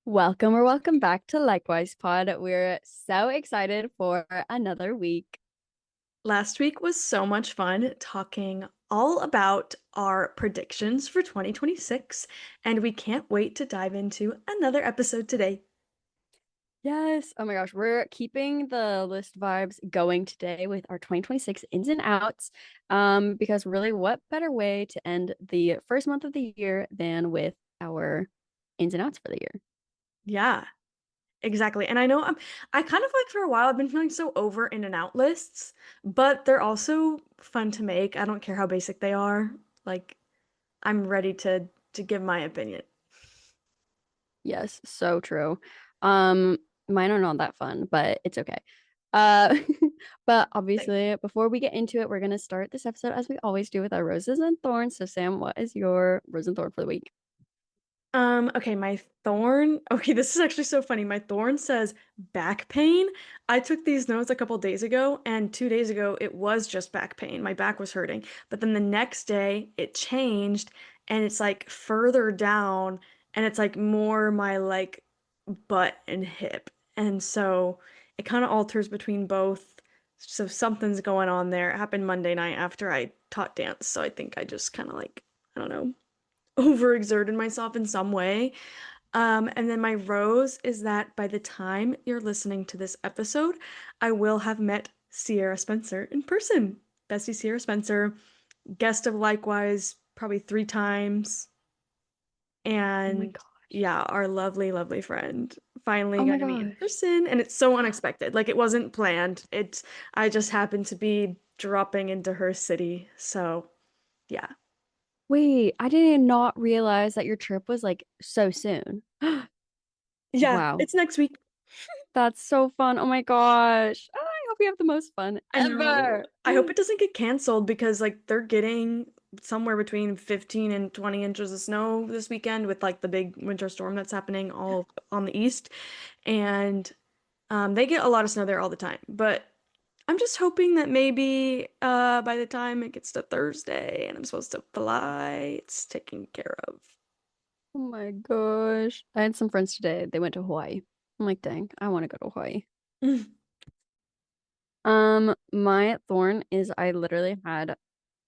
Welcome back to Likewise Pod. We're so excited for another week. Last week was so much fun talking all about our predictions for 2026, and we can't wait to dive into another episode today. Yes. Oh my gosh, we're keeping the list vibes going today with our 2026 ins and outs. Because really, what better way to end the first month of the year than with our ins and outs for the year? Yeah, exactly. And I know I kind of like for a while I've been feeling so over in and out lists, but they're also fun to make. I don't care how basic they are. Like I'm ready to give my opinion. Yes, so true. Um, Mine are not that fun, but it's okay. Uh, but obviously, before we get into it, we're gonna start this episode as we always do with our roses and thorns. So, Sam, what is your rose and thorn for the week? Okay, my thorn. Okay, this is actually so funny. My thorn says back pain. I took these notes a couple days ago, and 2 days ago it was just back pain. My back was hurting. But then the next day it changed, and it's like further down, and it's like more my like butt and hip. And so it kind of alters between both. So something's going on there. It happened Monday night after I taught dance, so I think I just kind of like, I don't know, overexerted myself in some way. And then my rose is that by the time you're listening to this episode, I will have met Sierra Spencer in person. Bestie Sierra Spencer, guest of Likewise probably 3 times. Oh my And gosh. yeah, our lovely, lovely friend finally Oh got my to meet in gosh. person. And it's so unexpected. Like it wasn't planned. I just happened to be dropping into her city. So yeah. Wait, I did not realize that your trip was like so soon. Yeah, Wow, it's next week. that's so fun. Oh my gosh. Oh, I hope you have the most fun I know. ever. I hope it doesn't get canceled because like they're getting somewhere between 15 and 20 inches of snow this weekend with like the big winter storm that's happening all on the east. And they get a lot of snow there all the time. But I'm just hoping that maybe by the time it gets to Thursday and I'm supposed to fly, it's taken care of. Oh my gosh. I had some friends today. They went to Hawaii. I'm like, dang, I want to go to Hawaii. My thorn is I literally had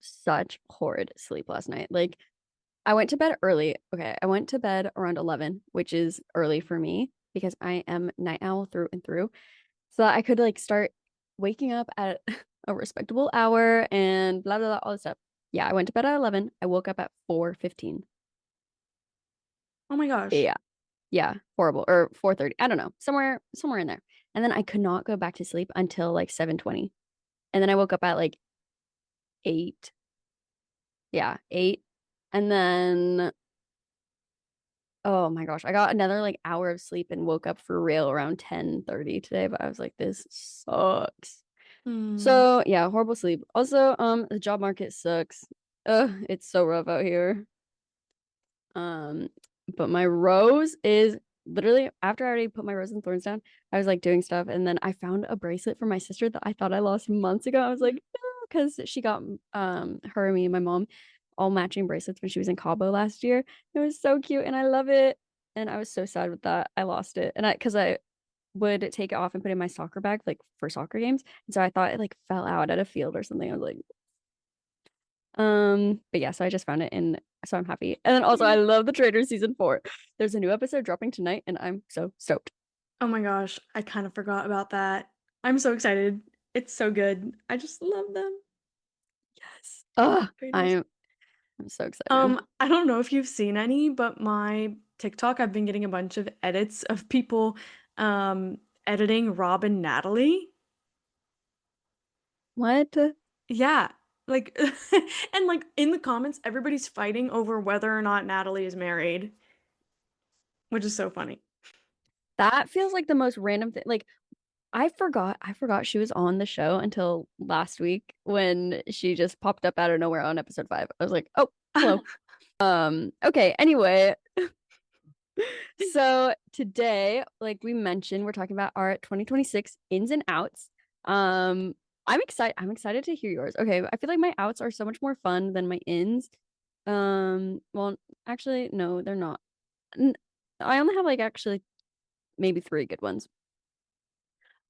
such horrid sleep last night. Like, I went to bed early. Okay, I went to bed around 11, which is early for me because I am night owl through and through. So that I could like start waking up at a respectable hour and blah blah blah all this stuff. Yeah, I went to bed at 11. I woke up at 4:15. Oh my gosh. Yeah. Yeah, horrible. Or 4:30. I don't know. Somewhere in there. And then I could not go back to sleep until like 7:20. And then I woke up at like 8. Yeah, 8. And then oh my gosh, I got another like hour of sleep and woke up for real around 10:30 today, but I was like this sucks. Hmm. So, yeah, horrible sleep. Also, the job market sucks. Ugh, it's so rough out here. Um, but my rose is literally after I already put my rose and thorns down, I was like doing stuff, and then I found a bracelet for my sister that I thought I lost months ago. I was like, no, because she got her, me, and my mom all matching bracelets when she was in Cabo last year. It was so cute, and I love it. And I was so sad with that. I lost it, and I because I would take it off and put it in my soccer bag, like for soccer games. And so I thought it like fell out at a field or something. I was like, but yeah, so I just found it and so I'm happy. And then also I love the Trader season 4. There's a new episode dropping tonight and I'm so stoked. Oh my gosh, I kind of forgot about that. I'm so excited. It's so good. I just love them. Yes. Traders. I'm so excited. I don't know if you've seen any, but my TikTok, I've been getting a bunch of edits of people editing Rob and Natalie. What? Yeah. Like and like in the comments, everybody's fighting over whether or not Natalie is married, which is so funny. That feels like the most random thing. Like I forgot she was on the show until last week when she just popped up out of nowhere on episode 5. I was like, "Oh, hello." Okay, anyway, so today, like we mentioned, we're talking about our 2026 ins and outs. Um, I'm excited to hear yours. Okay, I feel like my outs are so much more fun than my ins. Well, actually, no, they're not. N I only have like actually maybe three good ones.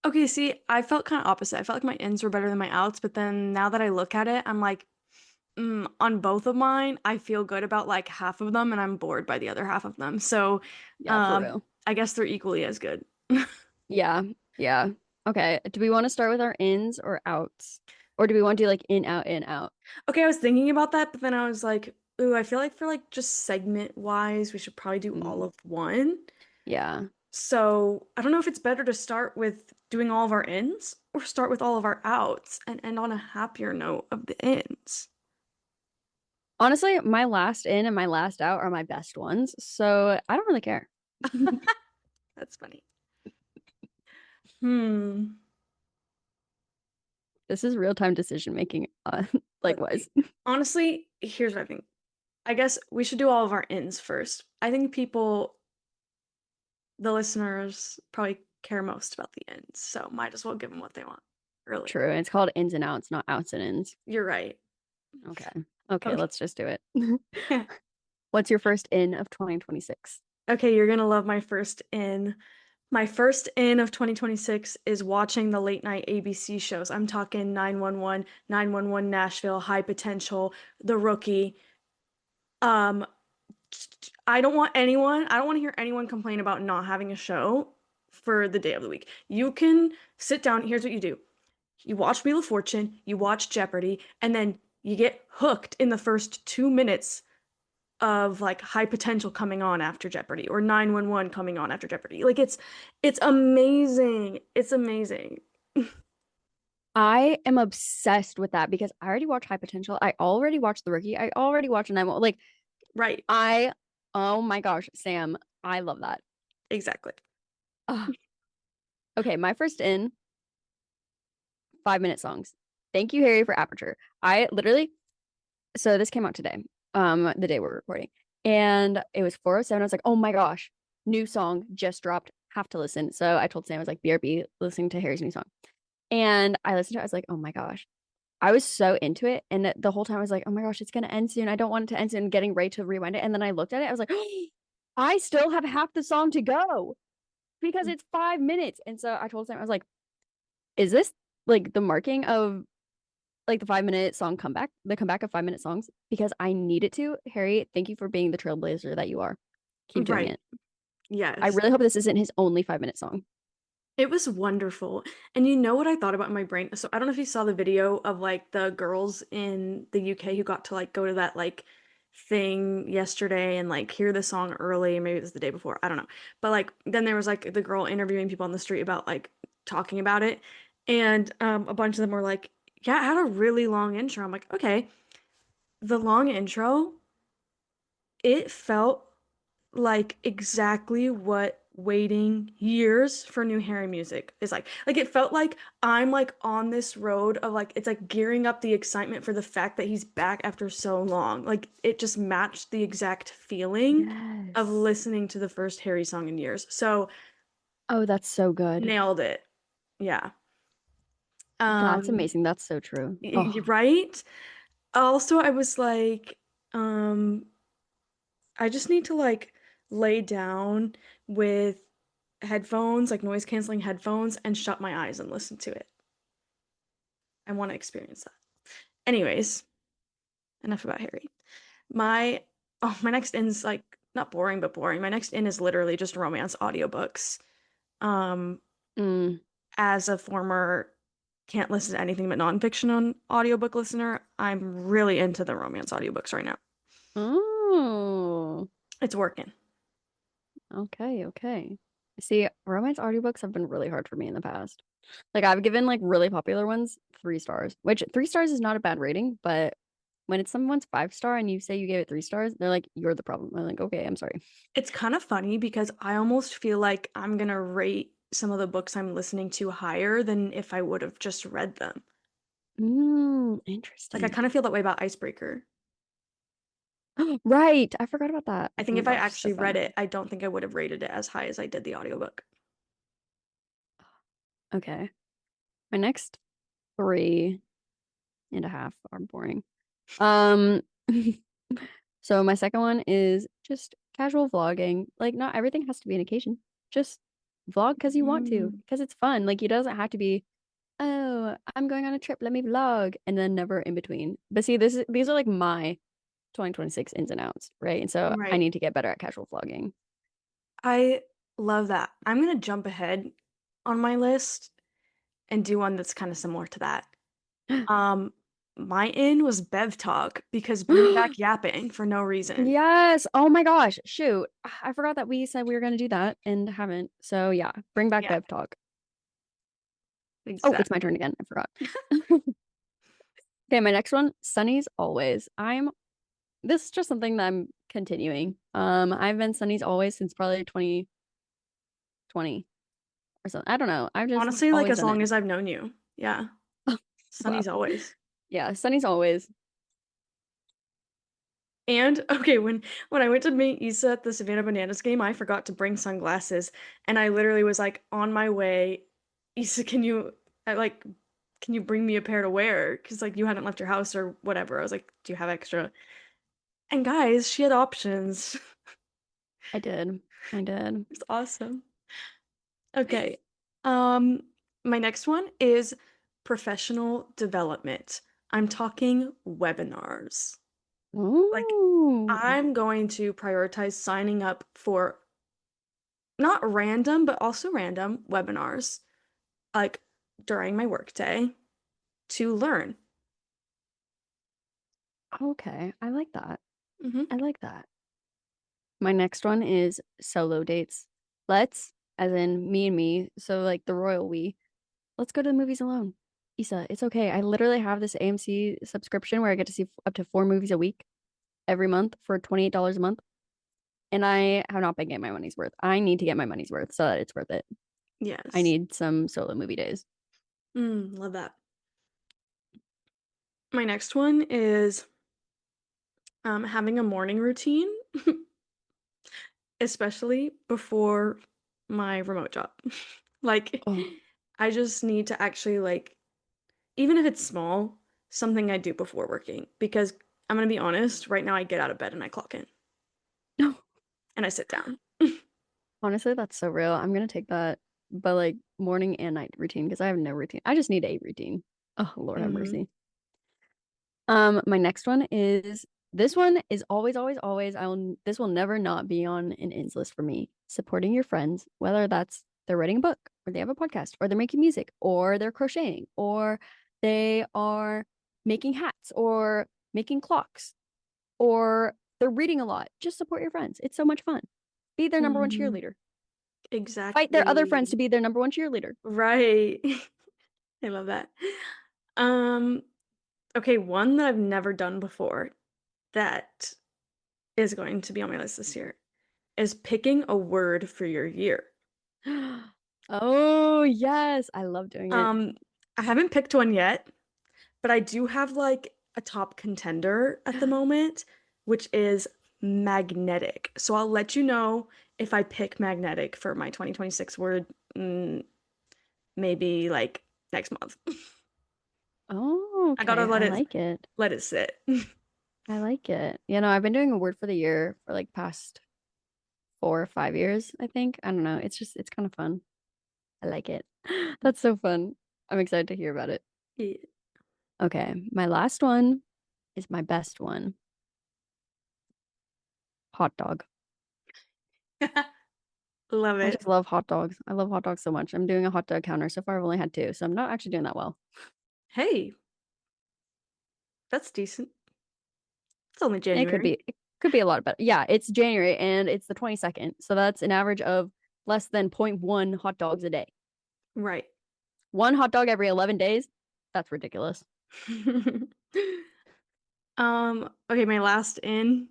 Okay, see, I felt kind of opposite. I felt like my ins were better than my outs, but then now that I look at it, I'm like, on both of mine, I feel good about like half of them, and I'm bored by the other half of them. So, Yeah, for real. I guess they're equally as good. Yeah, yeah. Okay. Do we want to start with our ins or outs? Or do we want to do like in, out, in, out? Okay, I was thinking about that, but then I was like, ooh, I feel like for like just segment wise, we should probably do all Mm, of one. yeah. So I don't know if it's better to start with doing all of our ins or start with all of our outs and end on a happier note of the ins. Honestly, my last in and my last out are my best ones. So I don't really care. That's funny. Hmm. This is real-time decision making, Let's likewise. see. Honestly, here's what I think. I guess we should do all of our ins first. I think people, the listeners, probably care most about the ins, so might as well give them what they want early. True. It's called ins and outs, not outs and ins. You're right. Okay. Okay, Okay. let's just do it. What's your first in of 2026? Okay, you're gonna love my first in. My first in of 2026 is watching the late night ABC shows. I'm talking 911, 911 Nashville, High Potential, The Rookie. Um, I don't want to hear anyone complain about not having a show for the day of the week. You can sit down, here's what you do. You watch Wheel of Fortune, you watch Jeopardy, and then you get hooked in the first 2 minutes of like High Potential coming on after Jeopardy or 911 coming on after Jeopardy. Like it's amazing. It's amazing. I am obsessed with that because I already watched High Potential. I already watched The Rookie. I already watched 911. Like Right. I, oh my gosh, Sam, I love that. Exactly. Ugh. Okay, my first in 5 minute songs. Thank you, Harry, for Aperture. I literally, so this came out today, the day we're recording, and it was 4:07. I was like, oh my gosh, new song just dropped. Have to listen. So I told Sam, I was like, BRB, listening to Harry's new song. And I listened to it. I was like, oh my gosh. I was so into it. And the whole time I was like, oh my gosh, it's going to end soon. I don't want it to end soon. Getting ready to rewind it. And then I looked at it. I was like, I still have half the song to go because it's 5 minutes. And so I told Sam, I was like, is this like the marking of like the 5 minute song comeback, the comeback of 5 minute songs? Because I need it to. Harry, thank you for being the trailblazer that you are. Keep doing Right. it. I Yes. really hope this isn't his only 5 minute song. It was wonderful. And you know what I thought about in my brain? So I don't know if you saw the video of like the girls in the UK who got to like go to that like thing yesterday and like hear the song early. Maybe it was the day before. I don't know. But like then there was like the girl interviewing people on the street about like talking about it. And a bunch of them were like, yeah, it had a really long intro. I'm like, okay. The long intro, it felt like exactly what waiting years for new Harry music is like. Like it felt like I'm like on this road of like it's like gearing up the excitement for the fact that he's back after so long. Like it just matched the exact feeling of Yes. listening to the first Harry song in years. So Oh, that's so good. nailed it. Yeah. That's Um, amazing. That's so true. Oh, right? Also, I was like, um, I just need to like lay down with headphones, like noise canceling headphones, and shut my eyes and listen to it. I want to experience that. Anyways, enough about Harry. My my next in's like not boring but boring. My next in is literally just romance audiobooks. Um, mm. as a former can't listen to anything but nonfiction on audiobook listener, I'm really into the romance audiobooks right now. Oh, It's working. okay, okay. See, romance audiobooks have been really hard for me in the past. Like I've given like really popular ones 3 stars, which 3 stars is not a bad rating, but when it's someone's 5 star and you say you gave it 3 stars, they're like, you're the problem. I'm like, okay, I'm sorry. It's kind of funny because I almost feel like I'm gonna rate some of the books I'm listening to higher than if I would have just read them. Like I Interesting. kind of feel that way about Icebreaker. Right. I forgot about that. I Oh think my if I gosh, so actually read fun. it, I don't think I would have rated it as high as I did the audiobook. Okay. My next 3.5 are boring. Um, so my second one is just casual vlogging. Like, not everything has to be an occasion. Just vlog because you want to, Mm, because it's fun. Like, it doesn't have to be, oh, I'm going on a trip, let me vlog, and then never in between. But see, these are like my 2026 ins and outs, right? And so I right. need to get better at casual vlogging. I love that. I'm gonna jump ahead on my list and do one that's kind of similar to that. Um, my in was Bev Talk because bring back yapping for no reason. Yes. Oh my gosh. Shoot. I forgot that we said we were going to do that and haven't. So yeah, bring back Yeah, Bev Talk. Oh, it's my exactly. turn again. I forgot. Okay, my next one, Sunny's Always. This is just something that I'm continuing. I've been Sunny's Always since probably 2020 or something. I don't know. I've just Honestly, like always as done it. long as I've known you. Yeah. Wow. Sunny's always. Yeah, Sunny's Always. And okay, when I went to meet Issa at the Savannah Bananas game, I forgot to bring sunglasses, and I literally was like on my way, Issa, can you bring me a pair to wear? Because like you hadn't left your house or whatever. I was like, do you have extra? And guys, she had options. I did. I did. It's awesome. Okay. Um, my next one is professional development. I'm talking webinars. Like, Ooh. I'm going to prioritize signing up for not random, but also random webinars, like during my workday to learn. Okay. I like that. Hmm. I like that. My next one is solo dates. Let's, as in me and me, so like the royal we, let's go to the movies alone. Issa, it's okay. I literally have this AMC subscription where I get to see up to 4 movies a week every month for $28 a month. And I have not been getting my money's worth. I need to get my money's worth so that it's worth it. I Yes. need some solo movie days. Love that. My next one is having a morning routine, especially before my remote job. Like, Oh, I just need to actually like, even if it's small, something I do before working. Because I'm gonna be honest, right now I get out of bed and I clock in no. and I sit down. Honestly, that's so real. I'm gonna take that, but like morning and night routine because I have no routine. I just need a routine. Oh, Lord have Hmm. mercy. My next one is this one is always, always, always. This will never not be on an ins list for me. Supporting your friends, whether that's they're writing a book or they have a podcast or they're making music or they're crocheting or they are making hats or making clocks or they're reading a lot. Just support your friends. It's so much fun. Be their number one Hmm. cheerleader. Fight their other friends to Exactly. be their number one cheerleader. Right. I love that. Um, okay, one that I've never done before that is going to be on my list this year is picking a word for your year. Oh, yes. I love doing it. Um, I haven't picked one yet, but I do have like a top contender at the moment, which is magnetic. So I'll let you know if I pick magnetic for my 2026 word, maybe like next month. Oh, I gotta okay. I like it. let it sit. I like it. I've been doing a word for the year for like past 4 or 5 years, I think. I don't know. It's kind of fun. I like it. That's so fun. I'm excited to hear about it. Yeah. Okay. My last one is my best one. Hot dog. Love I it. just love hot dogs. I love hot dogs so much. I'm doing a hot dog counter. So far, I've only had two. So I'm not actually doing that well. Hey, that's decent. It's only It could January. be, it could be a lot better. Yeah, it's January and it's the 22nd. So that's an average of less than zero point 0.1 hot dogs a day. Right. One hot dog every 11 days. That's ridiculous. Okay, my last in,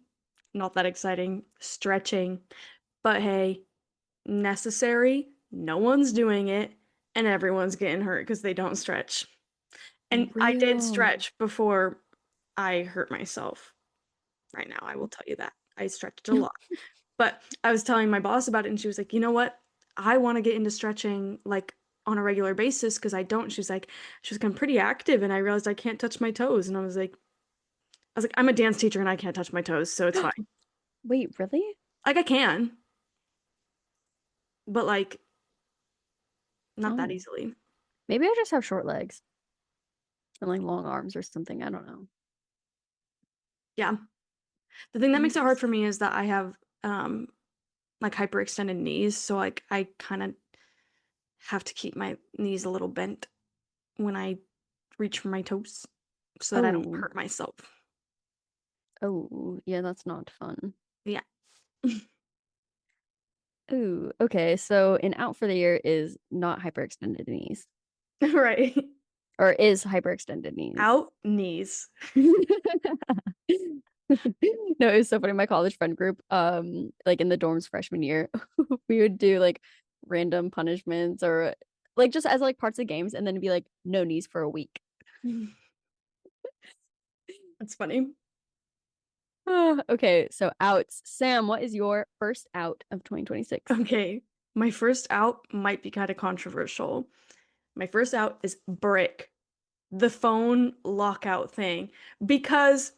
not that exciting, stretching. But hey, necessary. No one's doing it, and everyone's getting hurt because they don't stretch. And I did Real. stretch before I hurt myself. Right now, I will tell you that. I stretched a lot. But I was telling my boss about it, and she was like, "You know what? I want to get into stretching like on a regular basis because I don't." She was like, "I'm pretty active," and I realized I can't touch my toes, and I was like, "I'm a dance teacher and I can't touch my toes, so it's fine." Wait, really? Like I can, but like not that Oh, easily. maybe I just have short legs and like long arms or something. I don't know. Yeah. The thing that makes it hard for Interesting. me is that I have like hyperextended knees, so like I kind of have to keep my knees a little bent when I reach for my toes so that I don't Oh, hurt myself. oh, yeah, that's not fun. Yeah. Ooh, okay. So an out for the year is not hyperextended knees, Right. or is hyperextended knees. Out knees. No, it was so funny. My college friend group, like in the dorms freshman year, we would do like random punishments or like just as like parts of games, and then it'd be like no knees for a week. That's funny. Okay, so outs. Sam, what is your first out of 2026? Okay. My first out might be kind of controversial. My first out is brick, the phone lockout thing. Because,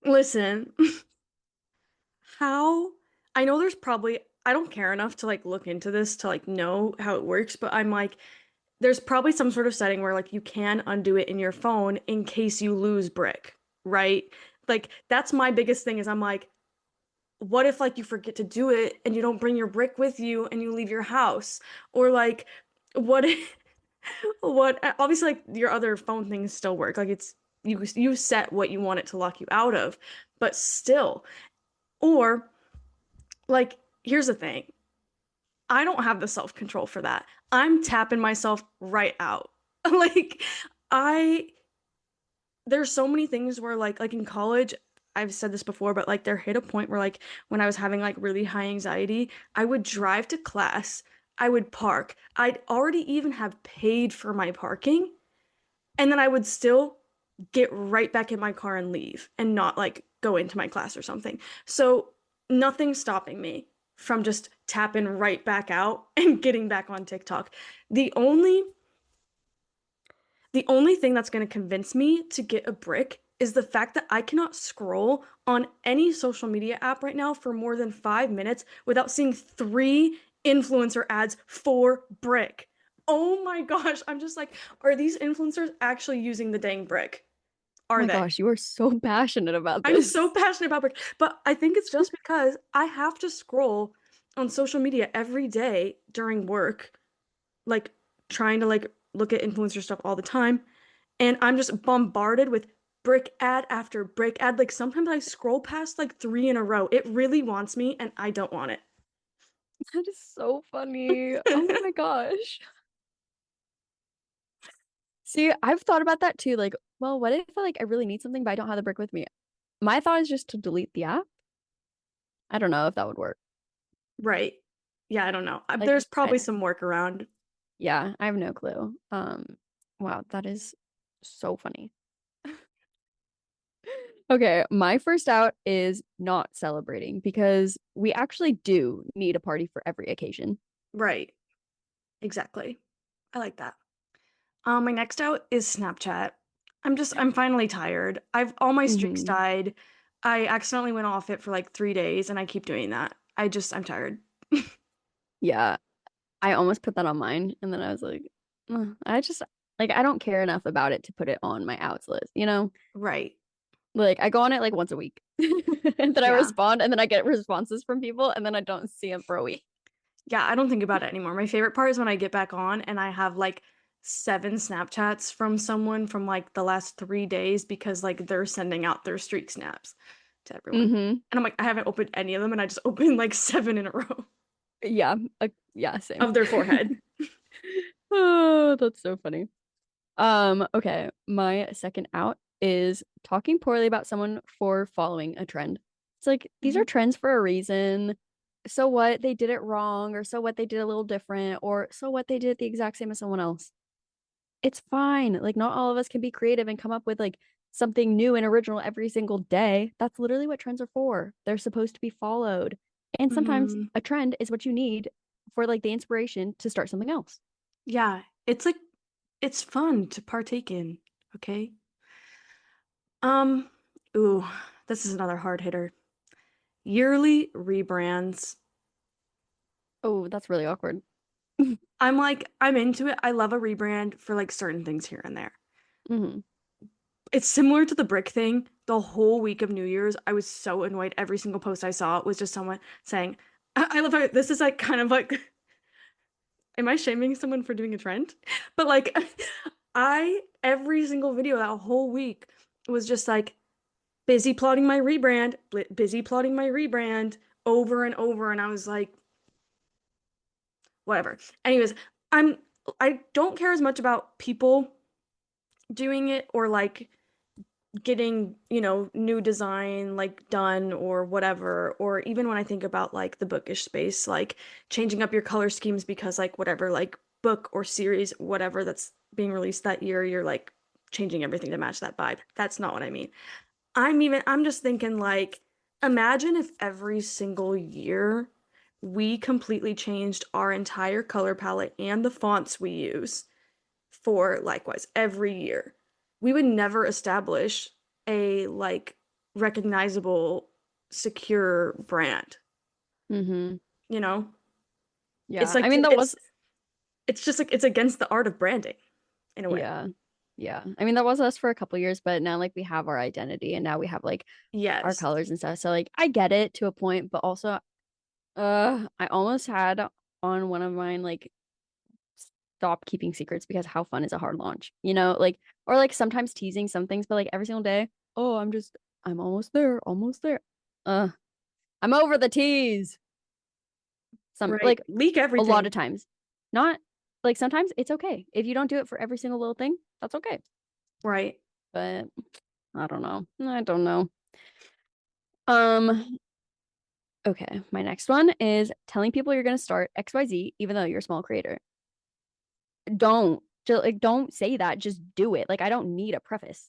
listen, how I know there's probably I don't care enough to like look into this to like know how it works, but I'm like, there's probably some sort of setting where like you can undo it in your phone in case you lose brick, right? Like that's my biggest thing is I'm like, what if like you forget to do it and you don't bring your brick with you and you leave your house? Or like what if what obviously like your other phone things still work. Like it's you set what you want it to lock you out of, but still. Or like here's the thing. I don't have the self-control for that. I'm tapping myself right out. Like I there's so many things where like in college, I've said this before, but like there hit a point where like when I was having like really high anxiety, I would drive to class, I would park. I'd already even have paid for my parking, and then I would still get right back in my car and leave and not like go into my class or something. So nothing's stopping me from just tapping right back out and getting back on TikTok. The only the only thing that's going to convince me to get a brick is the fact that I cannot scroll on any social media app right now for more than 5 minutes without seeing three influencer ads for brick. Oh my gosh, I'm just like, are these influencers actually using the dang brick? Oh Are my they? gosh, you are so passionate about I'm so this. passionate about brick, but I think it's just because I have to scroll on social media every day during work, like trying to like look at influencer stuff all the time. And I'm just bombarded with brick ad after brick ad. Like sometimes I scroll past like three in a row. It really wants me, and I don't want That is so funny. Oh it. my gosh. See, I've thought about that too. Like, well, what if like I really need something, but I don't have the brick with me? My thought is just to delete the app. I don't know if that would work. Right. Yeah, I don't know. Like, There's probably some workaround. yeah, I have no clue. Wow, that is so funny. Okay, my first out is not celebrating because we actually do need a party for every occasion. Right. Exactly. I like that. My next out is Snapchat. I'm finally tired. All my streaks Hmm. died. I accidentally went off it for like 3 days and I keep doing that. I'm tired. Yeah, I almost put that on mine, and then I was like, I just like I don't care enough about it to put it on my outs list, you know? Right. Like I go on it like once a week. And then I Yeah. respond and then I get responses from people and then I don't see them for a week. Yeah, I don't think about it anymore. My favorite part is when I get back on and I have like 7 Snapchats from someone from like the last 3 days because like they're sending out their streak snaps to everyone. Hmm. And I'm like, I haven't opened any of them and I just opened like 7 in a row Yeah. Yeah, same. of their forehead. Oh, that's so funny. Okay. My second out is talking poorly about someone for following a trend. It's like these are Mhm. trends for a reason. So what? They did it wrong, or so what? They did a little different, or so what? They did it the exact same as someone else. It's fine. Like, not all of us can be creative and come up with like something new and original every single day. That's literally what trends are for. They're supposed to be followed. And sometimes Mhm. a trend is what you need for like the inspiration to start something else. Yeah, it's like it's fun to partake in, okay? Um, ooh, this is another hard hitter. Yearly rebrands. Oh, that's really awkward. I'm like, I'm into it. I love a rebrand for like certain things here and there. Hmm. It's similar to the brick thing. The whole week of New Year's, I was so annoyed. Every single post I saw was just someone saying, I love how this is like kind of like, am I shaming someone for doing a trend? But like, every single video that whole week was just like, busy plotting my rebrand, busy plotting my rebrand over and over. And I was like, whatever. Anyways, I'm, I don't care as much about people doing it or like getting, new design like done or whatever. Or even when I think about like the bookish space, like changing up your color schemes because like whatever, like book or series, whatever that's being released that year, you're like changing everything to match that vibe. That's not what I mean. I'm just thinking like, imagine if every single year we completely changed our entire color palette and the fonts we use for likewise every year. We would never establish a like recognizable, secure brand, Hmm. you know? It's Yeah. like I mean, that was, it's just like it's against the art of branding in a way. yeah. Yeah. I mean, that was us for a couple years, but now like we have our identity and now we have like our Yes. colors and stuff. So like I get it to a point, but also I almost had on one of mine like stop keeping secrets because how fun is a hard launch, like or like sometimes teasing some things, but like every single day, oh, I'm almost there, almost there. Uh, I'm over the tease. Some Right. like Leak a lot everything. of times. Not like sometimes it's okay. If you don't do it for every single little thing, that's okay. Right. But I don't know. I don't know. Um, okay, my next one is telling people you're gonna start XYZ even though you're a small creator. Don't just like don't say that. Just do it. Like I don't need a preface.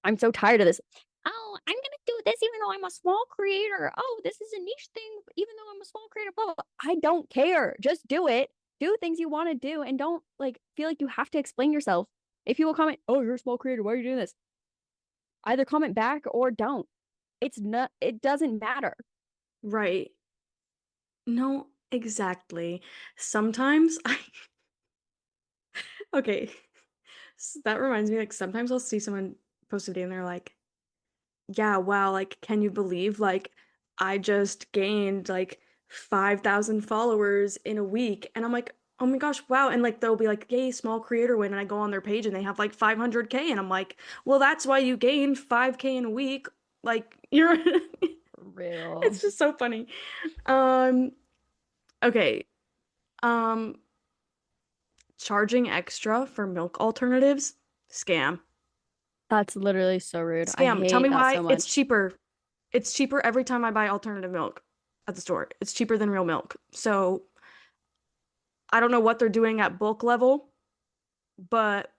I'm so tired of this. Oh, I'm gonna do this even though I'm a small creator. Oh, this is a niche thing, even though I'm a small creator. Blah, blah, blah. I don't care. Just do it. Do things you want to do, and don't like feel like you have to explain yourself. If people comment, "Oh, you're a small creator. Why are you doing this?" Either comment back or don't. It's not. It doesn't matter. Right. No, exactly. Sometimes I okay. That reminds me, like sometimes I'll see someone post a video and they're like, yeah, wow, like can you believe like I just gained like 5,000 followers in a week? And I'm like, oh my gosh, wow. And like they'll be like, yay, small creator win. And I go on their page and they have like 500K. And I'm like, well, that's why you gained 5K in a week. Like you're For real. it's just so funny. Um, okay. Um, Charging extra for milk alternatives, scam. That's literally so rude. I Scam. Tell hate me that why. so It's much. cheaper. It's cheaper every time I buy alternative milk at the store. It's cheaper than real milk. So I don't know what they're doing at bulk level, but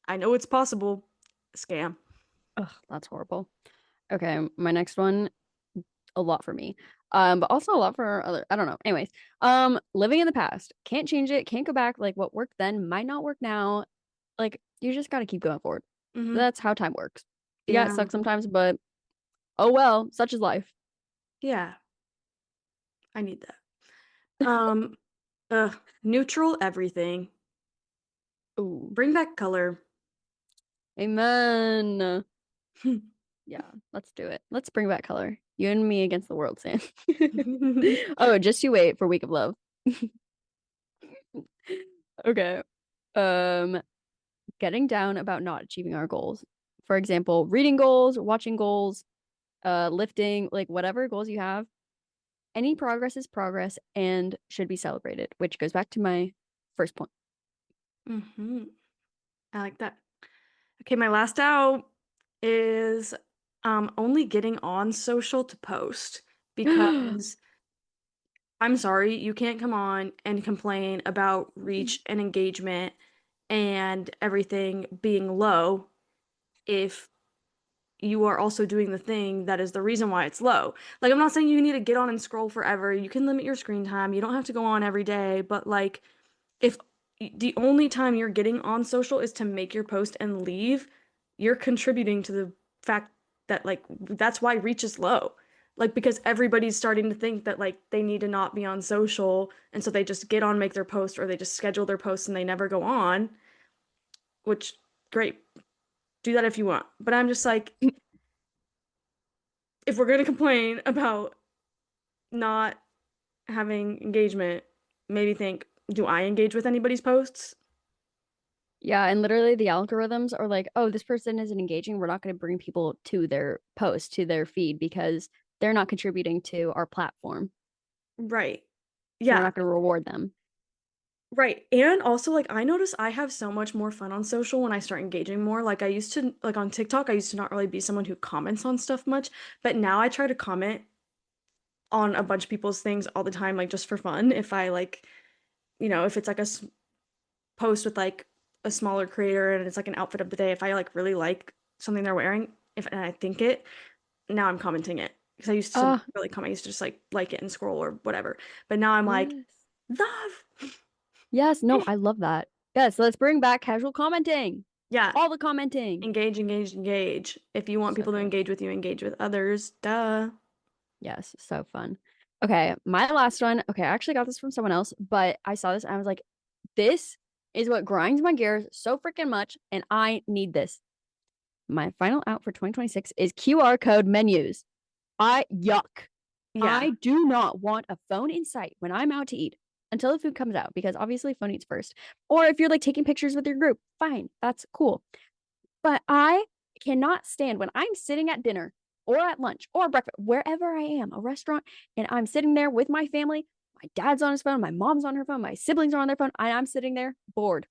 I know it's possible. Scam. Ugh, that's horrible. Okay, my next one, a lot for me. But also a lot for other, I don't know. Anyways, living in the past. Can't change it, can't go back. Like what worked then might not work now. Like you just gotta keep going forward. Hmm. That's how time works. Yeah, it Yeah. sucks sometimes, but oh well, such is life. Yeah. I need that. Um, Neutral everything. Ooh. Bring back color. Amen. Yeah, let's do it. Let's bring back color. You and me against the world, Sam. Oh, just you wait for Week of Love. Okay. Um, Getting down about not achieving our goals. For example, reading goals, watching goals, lifting, like whatever goals you have. Any progress is progress and should be celebrated, which goes back to my first point. Hmm. I like that. Okay, my last out is only getting on social to post because I'm sorry, you can't come on and complain about reach and engagement and everything being low if you are also doing the thing that is the reason why it's low. Like, I'm not saying you need to get on and scroll forever. You can limit your screen time. You don't have to go on every day, but like, if the only time you're getting on social is to make your post and leave, you're contributing to the fact that like that's why reach is low. Like because everybody's starting to think that like they need to not be on social, and so they just get on, make their post, or they just schedule their posts and they never go on, which great. Do that if you want. But I'm just like, if we're gonna complain about not having engagement, maybe think, do I engage with anybody's posts? Yeah, and literally the algorithms are like, oh, this person isn't engaging. We're not going to bring people to their post, to their feed because they're not contributing to our platform. Right. So we're Yeah, not going to reward them. right. And also like I notice I have so much more fun on social when I start engaging more. Like I used to like on TikTok, I used to not really be someone who comments on stuff much, but now I try to comment on a bunch of people's things all the time, like just for fun. If I like, if it's like post with like a smaller creator and it's like an outfit of the day, if I like really like something they're wearing, if and I think it, now I'm commenting it. Because I used to not Oh, really comment, I used to just like it and scroll or whatever. But now I'm like, yes. love. Yes, no, I love that. Yes, let's bring back casual commenting. Yeah, All the commenting. engage, engage, engage. If you want So people to good. engage with you, engage with others. Duh. Yes, so fun. Okay, my last one. Okay, I actually got this from someone else, but I saw this and I was like, this is what grinds my gears so freaking much, and I need this. My final out for 2026 is QR code menus. I yuck. Yeah. I do not want a phone in sight when I'm out to eat until the food comes out because obviously phone eats first. Or if you're like taking pictures with your group, fine, that's cool. But I cannot stand when I'm sitting at dinner or at lunch or breakfast, wherever I am, a restaurant, and I'm sitting there with my family. My dad's on his phone, my mom's on her phone, my siblings are on their phone, and I'm sitting there bored.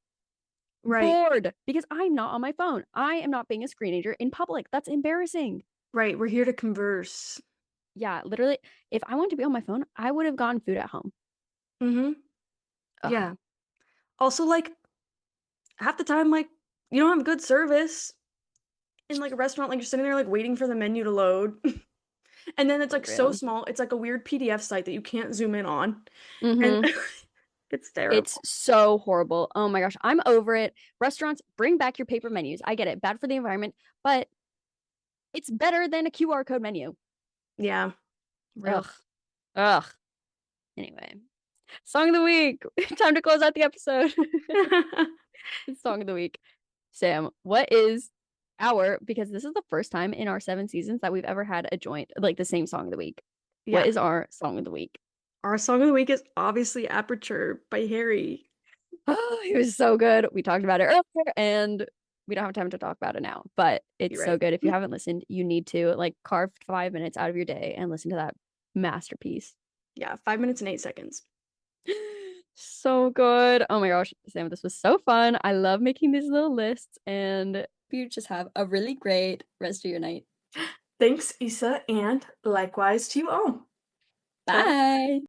Right. Bored because I'm not on my phone. I am not being a screenager in public. That's embarrassing. Right. We're here to converse. Yeah, literally, if I wanted to be on my phone, I would have gotten food at home. Mm-hmm. Ugh, Yeah. Also, like, half the time, like, you don't have good service in like a restaurant, like you're sitting there like waiting for the menu to load. And then it's for like so real. small. It's like a weird PDF site that you can't zoom in on. And Mm-hmm. it's It's terrible. so horrible. Oh my gosh, I'm over it. Restaurants, bring back your paper menus. I get it, bad for the environment, but it's better than a QR code menu. Yeah. Ugh, Real. ugh. Anyway, song of the week. Time to close out the episode. Song of the week. Sam, what is because this is the first time in our 7 seasons that we've ever had a joint, like the same song of the week. What Yeah. is our song of the week? Our song of the week is obviously Aperture by Harry. Oh, it was so good. We talked about it earlier and we don't have time to talk about it now, but it's You're so right. good. If you haven't listened, you need to like carve 5 minutes out of your day and listen to that masterpiece. Yeah, 5 minutes and 8 seconds. So good. Oh my gosh, Sam, this was so fun. I love making these little lists, and you just have a really great rest of your night. Thanks, Issa, and likewise to you all. Bye. Bye.